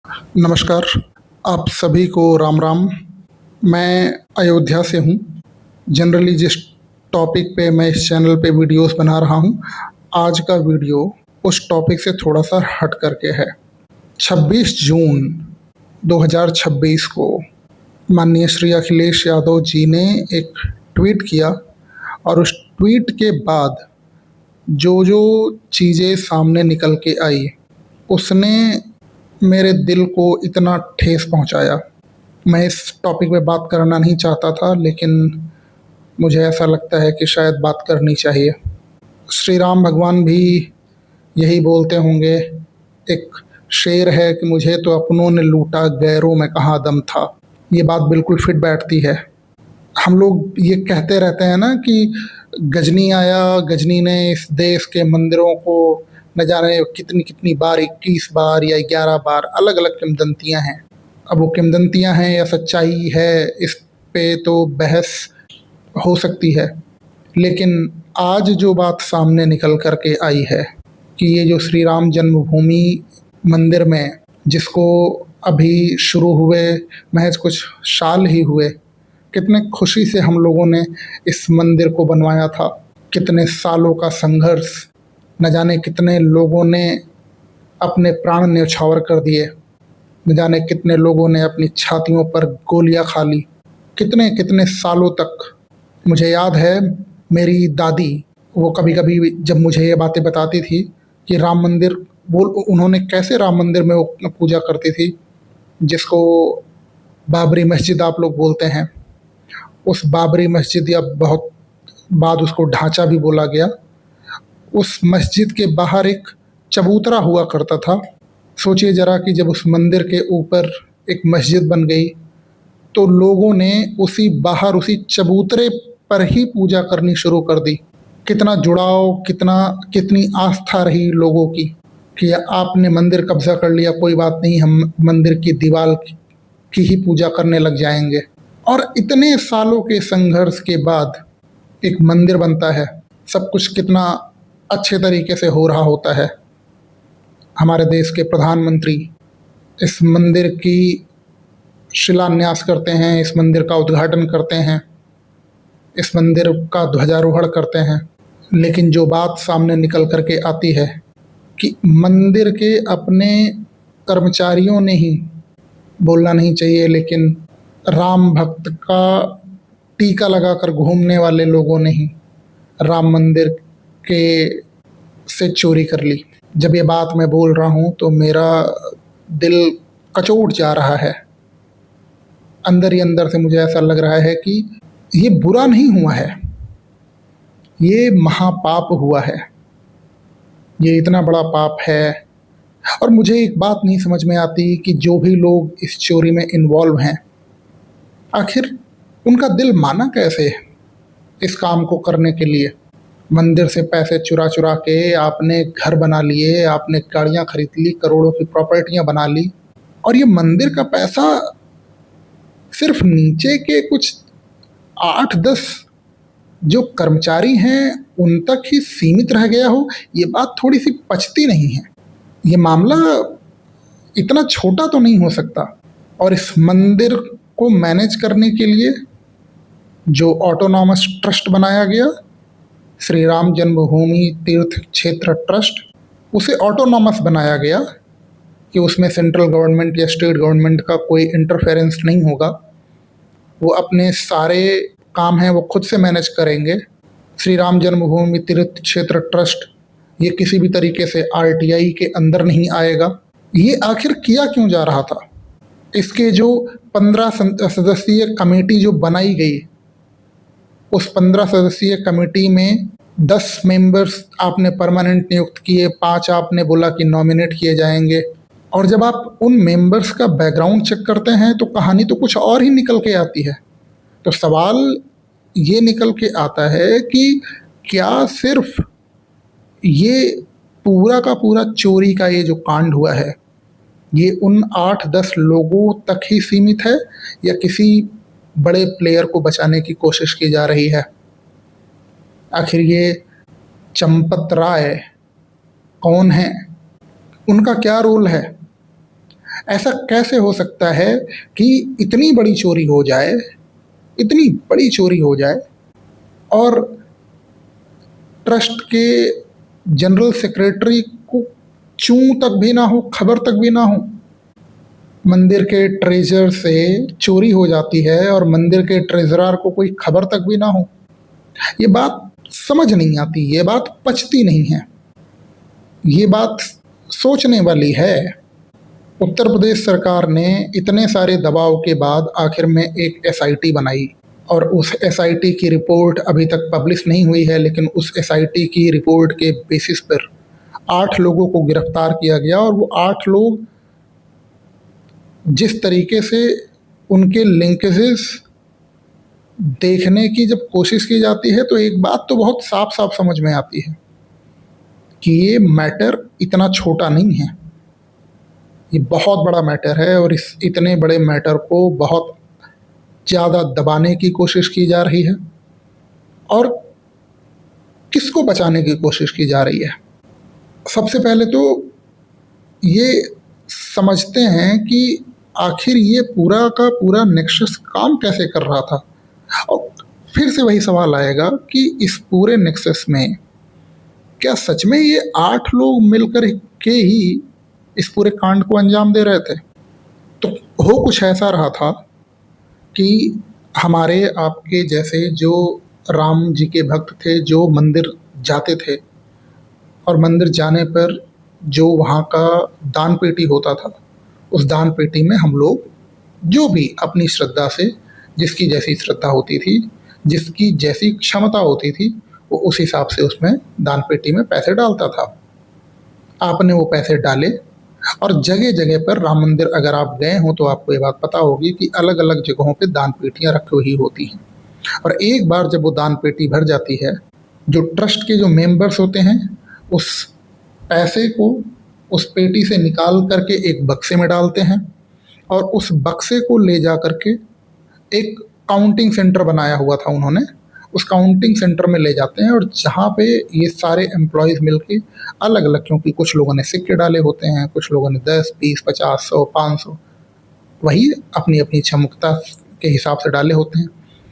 नमस्कार, आप सभी को राम राम। मैं अयोध्या से हूँ। जनरली जिस टॉपिक पे मैं इस चैनल पे वीडियोस बना रहा हूँ, आज का वीडियो उस टॉपिक से थोड़ा सा हट करके है। 26 जून 2026 को माननीय श्री अखिलेश यादव जी ने एक ट्वीट किया और उस ट्वीट के बाद जो जो चीज़ें सामने निकल के आई, उसने मेरे दिल को इतना ठेस पहुंचाया। मैं इस टॉपिक पे बात करना नहीं चाहता था, लेकिन मुझे ऐसा लगता है कि शायद बात करनी चाहिए। श्री राम भगवान भी यही बोलते होंगे, एक शेर है कि मुझे तो अपनों ने लूटा, गैरों में कहाँ दम था। ये बात बिल्कुल फिट बैठती है। हम लोग ये कहते रहते हैं ना कि गजनी आया, गजनी ने इस देश के मंदिरों को न जाने कितनी कितनी बार, 21 बार या 11 बार, अलग अलग किंवदंतियाँ हैं। अब वो किंवदंतियाँ हैं या सच्चाई है, इस पे तो बहस हो सकती है, लेकिन आज जो बात सामने निकल कर के आई है कि ये जो श्री राम जन्मभूमि मंदिर में, जिसको अभी शुरू हुए महज कुछ साल ही हुए, कितने खुशी से हम लोगों ने इस मंदिर को बनवाया था। कितने सालों का संघर्ष, न जाने कितने लोगों ने अपने प्राण न्यौछावर कर दिए, न जाने कितने लोगों ने अपनी छातियों पर गोलियां खा ली। कितने कितने सालों तक। मुझे याद है, मेरी दादी वो कभी कभी जब मुझे ये बातें बताती थी कि राम मंदिर, वो उन्होंने कैसे राम मंदिर में वो पूजा करती थी, जिसको बाबरी मस्जिद आप लोग बोलते हैं। उस बाबरी मस्जिद या बहुत बाद उसको ढांचा भी बोला गया, उस मस्जिद के बाहर एक चबूतरा हुआ करता था। सोचिए ज़रा कि जब उस मंदिर के ऊपर एक मस्जिद बन गई तो लोगों ने उसी बाहर उसी चबूतरे पर ही पूजा करनी शुरू कर दी। कितना जुड़ाव, कितनी आस्था रही लोगों की कि आपने मंदिर कब्जा कर लिया, कोई बात नहीं, हम मंदिर की दीवार की ही पूजा करने लग जाएंगे। और इतने सालों के संघर्ष के बाद एक मंदिर बनता है। सब कुछ कितना अच्छे तरीके से हो रहा होता है। हमारे देश के प्रधानमंत्री इस मंदिर की शिलान्यास करते हैं, इस मंदिर का उद्घाटन करते हैं, इस मंदिर का ध्वजारोहण करते हैं। लेकिन जो बात सामने निकल कर के आती है कि मंदिर के अपने कर्मचारियों ने ही, बोलना नहीं चाहिए, लेकिन राम भक्त का टीका लगाकर घूमने वाले लोगों ने ही राम मंदिर के से चोरी कर ली। जब ये बात मैं बोल रहा हूँ तो मेरा दिल कचोट जा रहा है। अंदर ही अंदर से मुझे ऐसा लग रहा है कि ये बुरा नहीं हुआ है, ये महापाप हुआ है, ये इतना बड़ा पाप है। और मुझे एक बात नहीं समझ में आती कि जो भी लोग इस चोरी में इन्वॉल्व हैं, आखिर उनका दिल माना कैसे इस काम को करने के लिए। मंदिर से पैसे चुरा चुरा के आपने घर बना लिए, आपने गाड़ियाँ खरीद ली, करोड़ों की प्रॉपर्टियाँ बना ली, और ये मंदिर का पैसा सिर्फ नीचे के कुछ 8-10 जो कर्मचारी हैं उन तक ही सीमित रह गया हो, ये बात थोड़ी सी पचती नहीं है। ये मामला इतना छोटा तो नहीं हो सकता। और इस मंदिर को मैनेज करने के लिए जो ऑटोनॉमस ट्रस्ट बनाया गया, श्री राम जन्मभूमि तीर्थ क्षेत्र ट्रस्ट, उसे ऑटोनॉमस बनाया गया कि उसमें सेंट्रल गवर्नमेंट या स्टेट गवर्नमेंट का कोई इंटरफेरेंस नहीं होगा। वो अपने सारे काम हैं वो खुद से मैनेज करेंगे। श्री राम जन्मभूमि तीर्थ क्षेत्र ट्रस्ट ये किसी भी तरीके से आरटीआई के अंदर नहीं आएगा। ये आखिर किया क्यों जा रहा था? इसके जो 15 सदस्यीय कमेटी जो बनाई गई, उस 15 सदस्यीय कमेटी में 10 मेंबर्स आपने परमानेंट नियुक्त किए, 5 आपने बोला कि नॉमिनेट किए जाएंगे। और जब आप उन मेंबर्स का बैकग्राउंड चेक करते हैं तो कहानी तो कुछ और ही निकल के आती है। तो सवाल ये निकल के आता है कि क्या सिर्फ ये पूरा का पूरा चोरी का ये जो कांड हुआ है, ये उन 8-10 लोगों तक ही सीमित है या किसी बड़े प्लेयर को बचाने की कोशिश की जा रही है? आखिर ये चंपत राय कौन है? उनका क्या रोल है? ऐसा कैसे हो सकता है कि इतनी बड़ी चोरी हो जाए, इतनी बड़ी चोरी हो जाए और ट्रस्ट के जनरल सेक्रेटरी को चूं तक भी ना हो, खबर तक भी ना हो। मंदिर के ट्रेजर से चोरी हो जाती है और मंदिर के ट्रेजरर को कोई खबर तक भी ना हो। ये बात समझ नहीं आती, ये बात पचती नहीं है, ये बात सोचने वाली है। उत्तर प्रदेश सरकार ने इतने सारे दबाव के बाद आखिर में एक एसआईटी बनाई और उस एसआईटी की रिपोर्ट अभी तक पब्लिश नहीं हुई है, लेकिन उस एसआईटी की रिपोर्ट के बेसिस पर 8 लोगों को गिरफ्तार किया गया और वो 8 लोग जिस तरीके से उनके लिंकेजेस देखने की जब कोशिश की जाती है तो एक बात तो बहुत साफ साफ समझ में आती है कि ये मैटर इतना छोटा नहीं है, ये बहुत बड़ा मैटर है और इस इतने बड़े मैटर को बहुत ज़्यादा दबाने की कोशिश की जा रही है और किसको बचाने की कोशिश की जा रही है। सबसे पहले तो ये समझते हैं कि आखिर ये पूरा का पूरा नेक्सस काम कैसे कर रहा था, और फिर से वही सवाल आएगा कि इस पूरे नेक्सस में क्या सच में ये 8 लोग मिलकर के ही इस पूरे कांड को अंजाम दे रहे थे। तो हो कुछ ऐसा रहा था कि हमारे आपके जैसे जो राम जी के भक्त थे, जो मंदिर जाते थे और मंदिर जाने पर जो वहाँ का दान पेटी होता था, उस दान पेटी में हम लोग जो भी अपनी श्रद्धा से, जिसकी जैसी श्रद्धा होती थी, जिसकी जैसी क्षमता होती थी, वो उस हिसाब से उसमें दान पेटी में पैसे डालता था। आपने वो पैसे डाले और जगह जगह पर राम मंदिर अगर आप गए हो तो आपको ये बात पता होगी कि अलग अलग जगहों पे दान पेटियाँ रखी हुई होती हैं। और एक बार जब वो दान पेटी भर जाती है, जो ट्रस्ट के जो मेंबर्स होते हैं उस पैसे को उस पेटी से निकाल करके एक बक्से में डालते हैं और उस बक्से को ले जा करके एक काउंटिंग सेंटर बनाया हुआ था उन्होंने, उस काउंटिंग सेंटर में ले जाते हैं और जहाँ पे ये सारे एम्प्लॉयज़ मिलके अलग अलग, क्योंकि कुछ लोगों ने सिक्के डाले होते हैं, कुछ लोगों ने 10, 20, 50, 100, 500, वही अपनी अपनी क्षमता के हिसाब से डाले होते हैं।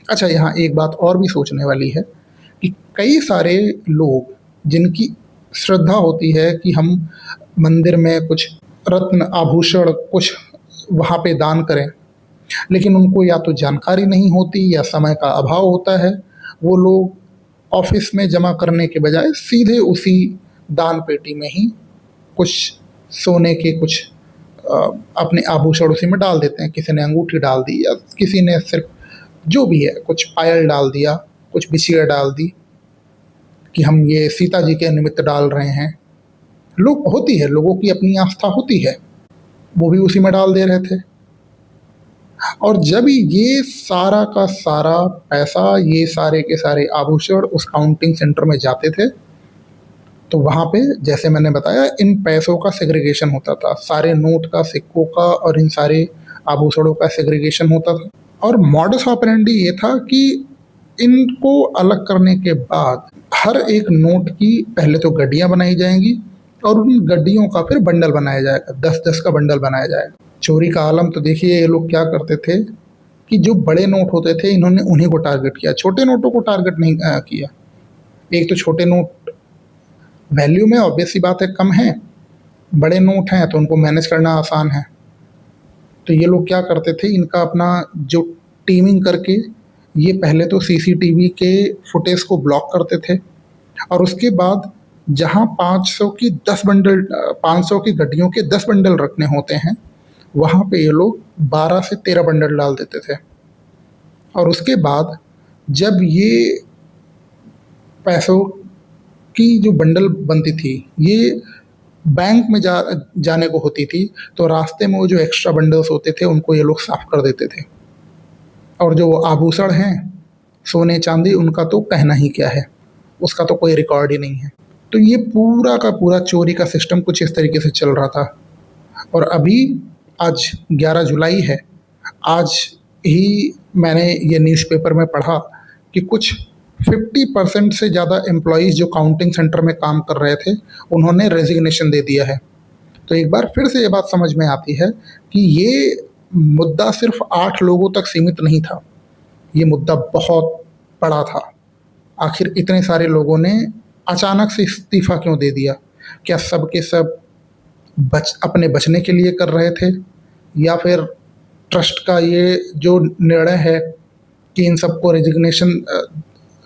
अच्छा, यहाँ एक बात और भी सोचने वाली है कि कई सारे लोग जिनकी श्रद्धा होती है कि हम मंदिर में कुछ रत्न आभूषण कुछ वहाँ पे दान करें, लेकिन उनको या तो जानकारी नहीं होती या समय का अभाव होता है। वो लोग ऑफिस में जमा करने के बजाय सीधे उसी दान पेटी में ही कुछ सोने के कुछ अपने आभूषण उसी में डाल देते हैं। किसी ने अंगूठी डाल दी या किसी ने सिर्फ जो भी है कुछ पायल डाल दिया, कुछ बिछिया डाल दी कि हम ये सीता जी के निमित्त डाल रहे हैं। लोग होती है, लोगों की अपनी आस्था होती है, वो भी उसी में डाल दे रहे थे। और जब ये सारा का सारा पैसा, ये सारे के सारे आभूषण उस काउंटिंग सेंटर में जाते थे तो वहाँ पे जैसे मैंने बताया इन पैसों का सेग्रीगेशन होता था, सारे नोट का, सिक्कों का और इन सारे आभूषणों का सेग्रीगेशन होता था। और मॉडस ऑपरेंडी ये था कि इनको अलग करने के बाद हर एक नोट की पहले तो गड्डियाँ बनाई जाएंगी और उन गड्डियों का फिर बंडल बनाया जाएगा, 10-10 का बंडल बनाया जाएगा। चोरी का आलम तो देखिए, ये लोग क्या करते थे कि जो बड़े नोट होते थे इन्होंने उन्हीं को टारगेट किया, छोटे नोटों को टारगेट नहीं किया। एक तो छोटे नोट वैल्यू में ऑब्वियस सी बात है कम है, बड़े नोट हैं तो उनको मैनेज करना आसान है। तो ये लोग क्या करते थे, इनका अपना जो टीमिंग करके ये पहले तो सीसीटीवी के फुटेज को ब्लॉक करते थे और उसके बाद जहाँ 500 की 10 बंडल 500 की गड्डियों के 10 बंडल रखने होते हैं, वहाँ पे ये लोग 12 से 13 बंडल डाल देते थे। और उसके बाद जब ये पैसों की जो बंडल बनती थी ये बैंक में जाने को होती थी, तो रास्ते में वो जो एक्स्ट्रा बंडल्स होते थे उनको ये लोग साफ कर देते थे। और जो आभूषण हैं सोने चांदी, उनका तो कहना ही क्या है, उसका तो कोई रिकॉर्ड ही नहीं है। तो ये पूरा का पूरा चोरी का सिस्टम कुछ इस तरीके से चल रहा था। और अभी आज 11 जुलाई है, आज ही मैंने ये न्यूज़पेपर में पढ़ा कि कुछ 50% से ज़्यादा एम्प्लॉयज़ जो काउंटिंग सेंटर में काम कर रहे थे उन्होंने रेजिग्नेशन दे दिया है। तो एक बार फिर से ये बात समझ में आती है कि ये मुद्दा सिर्फ 8 लोगों तक सीमित नहीं था, ये मुद्दा बहुत बड़ा था। आखिर इतने सारे लोगों ने अचानक से इस्तीफ़ा क्यों दे दिया? क्या सब के सब अपने बचने के लिए कर रहे थे, या फिर ट्रस्ट का ये जो निर्णय है कि इन सबको रेजिग्नेशन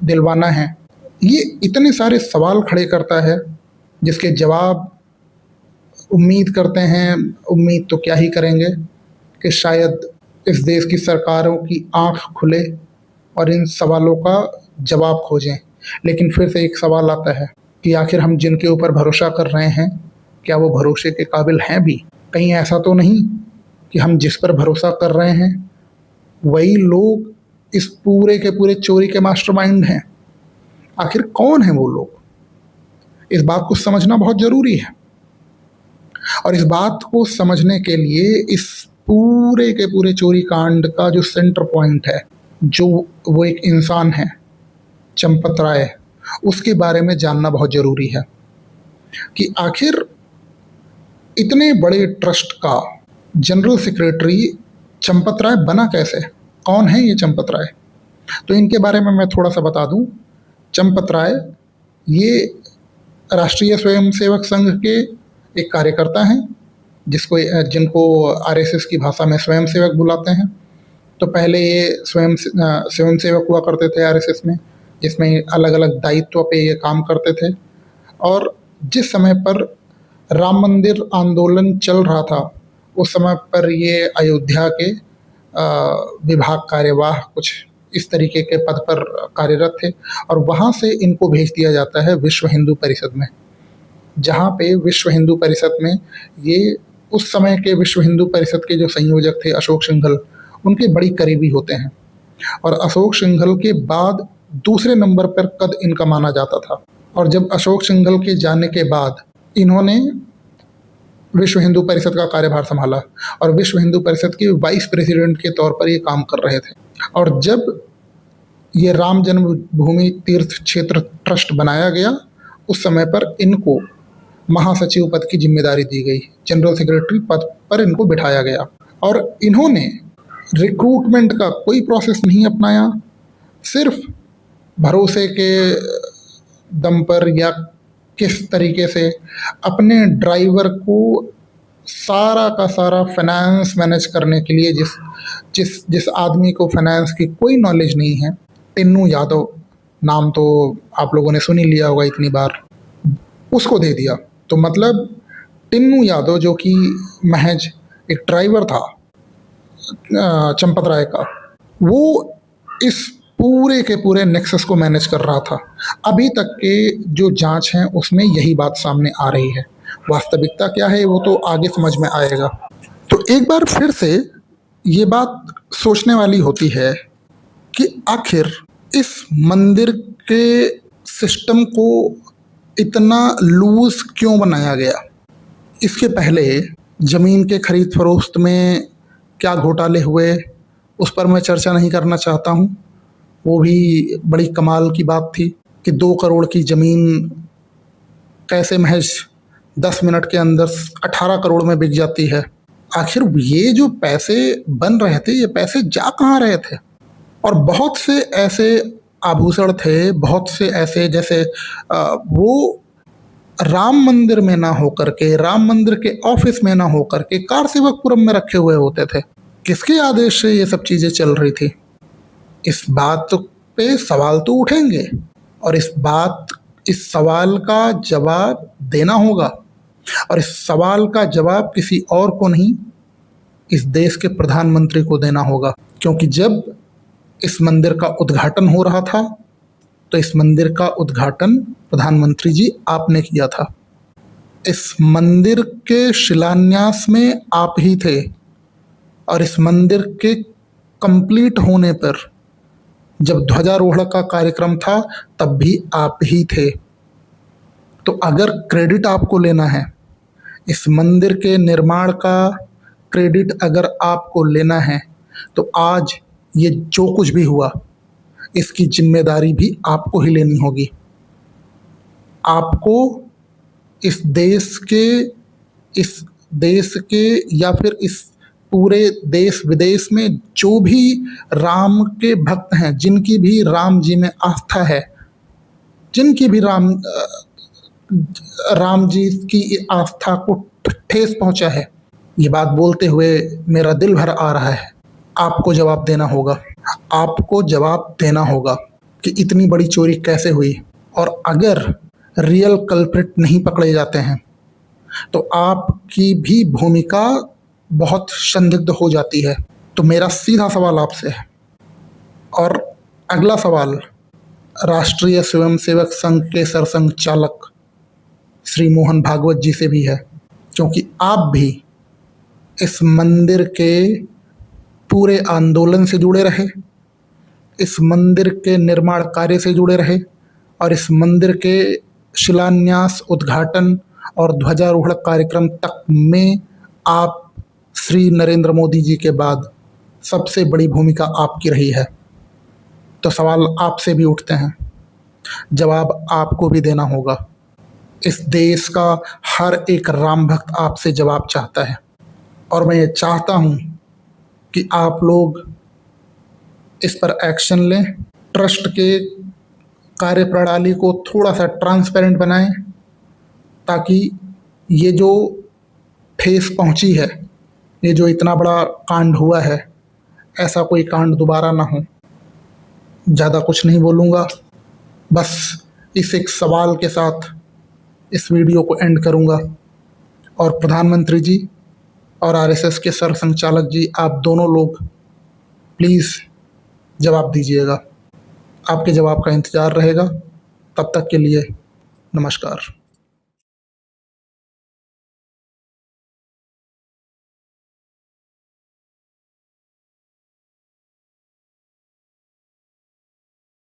दिलवाना है, ये इतने सारे सवाल खड़े करता है जिसके जवाब उम्मीद करते हैं, उम्मीद तो क्या ही करेंगे, कि शायद इस देश की सरकारों की आंख खुले और इन सवालों का जवाब खोजें। लेकिन फिर से एक सवाल आता है कि आखिर हम जिनके ऊपर भरोसा कर रहे हैं, क्या वो भरोसे के काबिल हैं भी? कहीं ऐसा तो नहीं कि हम जिस पर भरोसा कर रहे हैं वही लोग इस पूरे के पूरे चोरी के मास्टरमाइंड हैं? आखिर कौन है वो लोग? इस बात को समझना बहुत ज़रूरी है। और इस बात को समझने के लिए इस पूरे के पूरे चोरी कांड का जो सेंटर पॉइंट है, जो वो एक इंसान है, चंपत राय, उसके बारे में जानना बहुत ज़रूरी है कि आखिर इतने बड़े ट्रस्ट का जनरल सेक्रेटरी चंपत राय बना कैसे? कौन है ये चंपत राय? तो इनके बारे में मैं थोड़ा सा बता दूं। चंपत राय ये राष्ट्रीय स्वयंसेवक संघ के एक कार्यकर्ता हैं, जिनको आरएसएस की भाषा में स्वयंसेवक बुलाते हैं। तो पहले ये स्वयंसेवक हुआ करते थे आरएसएस में, जिसमें अलग अलग दायित्व पे ये काम करते थे। और जिस समय पर राम मंदिर आंदोलन चल रहा था, उस समय पर ये अयोध्या के विभाग कार्यवाह कुछ इस तरीके के पद पर कार्यरत थे। और वहाँ से इनको भेज दिया जाता है विश्व हिंदू परिषद में, जहाँ पे विश्व हिंदू परिषद में ये उस समय के विश्व हिंदू परिषद के जो संयोजक थे अशोक सिंघल, उनके बड़ी करीबी होते हैं। और अशोक सिंघल के बाद दूसरे नंबर पर कद इनका माना जाता था। और जब अशोक सिंघल के जाने के बाद इन्होंने विश्व हिंदू परिषद का कार्यभार संभाला और विश्व हिंदू परिषद के वाइस प्रेसिडेंट के तौर पर ये काम कर रहे थे। और जब ये राम जन्मभूमि तीर्थ क्षेत्र ट्रस्ट बनाया गया, उस समय पर इनको महासचिव पद की जिम्मेदारी दी गई, जनरल सेक्रेटरी पद पर इनको बिठाया गया। और इन्होंने रिक्रूटमेंट का कोई प्रोसेस नहीं अपनाया, सिर्फ भरोसे के दम पर या किस तरीके से अपने ड्राइवर को सारा का सारा फाइनेंस मैनेज करने के लिए, जिस आदमी को फाइनेंस की कोई नॉलेज नहीं है, टिन्नू यादव नाम तो आप लोगों ने सुन ही लिया होगा इतनी बार, उसको दे दिया। तो मतलब टिन्नू यादव जो कि महज एक ड्राइवर था चंपत राय का, वो इस पूरे के पूरे नेक्सस को मैनेज कर रहा था। अभी तक के जो जांच है उसमें यही बात सामने आ रही है। वास्तविकता क्या है वो तो आगे समझ में आएगा। तो एक बार फिर से ये बात सोचने वाली होती है कि आखिर इस मंदिर के सिस्टम को इतना लूज क्यों बनाया गया? इसके पहले ज़मीन के खरीद फरोख्त में क्या घोटाले हुए, उस पर मैं चर्चा नहीं करना चाहता हूँ। वो भी बड़ी कमाल की बात थी कि 2 करोड़ की ज़मीन कैसे महज 10 मिनट के अंदर 18 करोड़ में बिक जाती है। आखिर ये जो पैसे बन रहे थे, ये पैसे जा कहाँ रहे थे? और बहुत से ऐसे आभूषण थे, बहुत से ऐसे जैसे वो राम मंदिर में ना होकर के, राम मंदिर के ऑफिस में ना होकर के कारसेवकपुरम में रखे हुए होते थे। किसके आदेश से ये सब चीज़ें चल रही थी? इस बात पे सवाल तो उठेंगे और इस सवाल का जवाब देना होगा। और इस सवाल का जवाब किसी और को नहीं, इस देश के प्रधानमंत्री को देना होगा। क्योंकि जब इस मंदिर का उद्घाटन हो रहा था, तो इस मंदिर का उद्घाटन प्रधानमंत्री जी आपने किया था। इस मंदिर के शिलान्यास में आप ही थे और इस मंदिर के कंप्लीट होने पर जब ध्वजारोहण का कार्यक्रम था तब भी आप ही थे। तो अगर क्रेडिट आपको लेना है, इस मंदिर के निर्माण का क्रेडिट अगर आपको लेना है, तो आज ये जो कुछ भी हुआ इसकी जिम्मेदारी भी आपको ही लेनी होगी। आपको इस देश के इस देश के या फिर इस पूरे देश विदेश में जो भी राम के भक्त हैं, जिनकी भी राम जी में आस्था है, जिनकी भी राम जी की आस्था को ठेस पहुंचा है, ये बात बोलते हुए मेरा दिल भर आ रहा है। आपको जवाब देना होगा, आपको जवाब देना होगा कि इतनी बड़ी चोरी कैसे हुई, और अगर रियल कल्प्रिट नहीं पकड़े जाते हैं तो आपकी भी भूमिका बहुत संदिग्ध हो जाती है। तो मेरा सीधा सवाल आपसे है, और अगला सवाल राष्ट्रीय स्वयंसेवक संघ के सरसंघचालक श्री मोहन भागवत जी से भी है, क्योंकि आप भी इस मंदिर के पूरे आंदोलन से जुड़े रहे, इस मंदिर के निर्माण कार्य से जुड़े रहे, और इस मंदिर के शिलान्यास, उद्घाटन और ध्वजारोहण कार्यक्रम तक में आप श्री नरेंद्र मोदी जी के बाद सबसे बड़ी भूमिका आपकी रही है। तो सवाल आपसे भी उठते हैं, जवाब आपको भी देना होगा। इस देश का हर एक राम भक्त आपसे जवाब चाहता है, और मैं ये चाहता हूँ कि आप लोग इस पर एक्शन लें, ट्रस्ट के कार्यप्रणाली को थोड़ा सा ट्रांसपेरेंट बनाएं, ताकि ये जो ठेस पहुंची है, ये जो इतना बड़ा कांड हुआ है, ऐसा कोई कांड दोबारा ना हो। ज़्यादा कुछ नहीं बोलूँगा, बस इस एक सवाल के साथ इस वीडियो को एंड करूँगा। और प्रधानमंत्री जी और आरएसएस के सरसंघचालक जी, आप दोनों लोग प्लीज़ जवाब दीजिएगा। आपके जवाब का इंतज़ार रहेगा। तब तक के लिए नमस्कार।